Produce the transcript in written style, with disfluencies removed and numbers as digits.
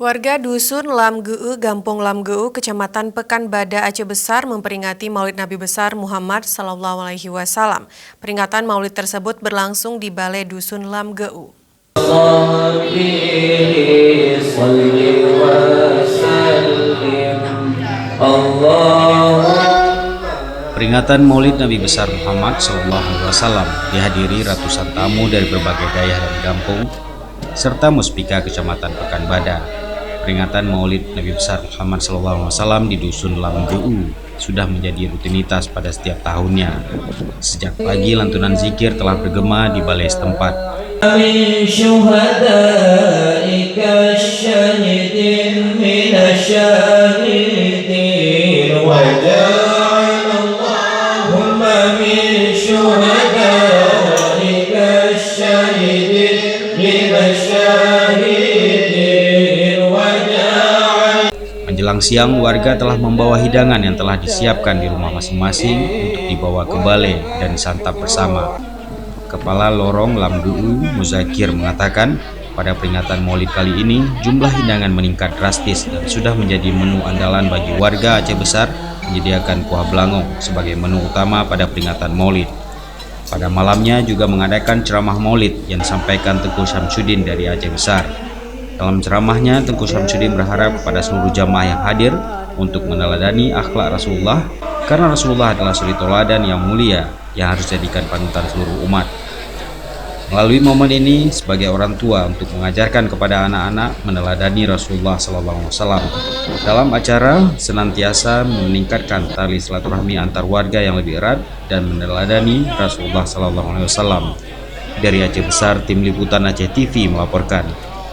Warga Dusun Lamgeu, Gampong Lamgeu, Kecamatan Pekanbadak, Aceh Besar memperingati Maulid Nabi besar Muhammad SAW. Peringatan Maulid tersebut berlangsung di Balai Dusun Lamgeu. Peringatan Maulid Nabi besar Muhammad SAW dihadiri ratusan tamu dari berbagai daerah dan kampung serta muspika Kecamatan Pekanbadak. Peringatan Maulid Nabi besar Muhammad SAW di Dusun Lamgeu sudah menjadi rutinitas pada setiap tahunnya. Sejak pagi lantunan zikir telah bergema di balai setempat. Menjelang siang, warga telah membawa hidangan yang telah disiapkan di rumah masing-masing untuk dibawa ke balai dan disantap bersama. Kepala Lorong Lamgeu, Muzakir, mengatakan pada peringatan Maulid kali ini jumlah hidangan meningkat drastis dan sudah menjadi menu andalan bagi warga Aceh Besar menyediakan kuah belangong sebagai menu utama pada peringatan Maulid. Pada malamnya juga mengadakan ceramah Maulid yang disampaikan Tengku Syamsuddin dari Aceh Besar. Dalam ceramahnya, Tengku Syamsuddin berharap kepada seluruh jamaah yang hadir untuk meneladani akhlak Rasulullah, karena Rasulullah adalah suri teladan yang mulia yang harus dijadikan panutan seluruh umat. Melalui momen ini, sebagai orang tua untuk mengajarkan kepada anak-anak meneladani Rasulullah SAW. Dalam acara, senantiasa meningkatkan tali silaturahmi antar warga yang lebih erat dan meneladani Rasulullah SAW. Dari Aceh Besar, Tim Liputan Aceh TV melaporkan.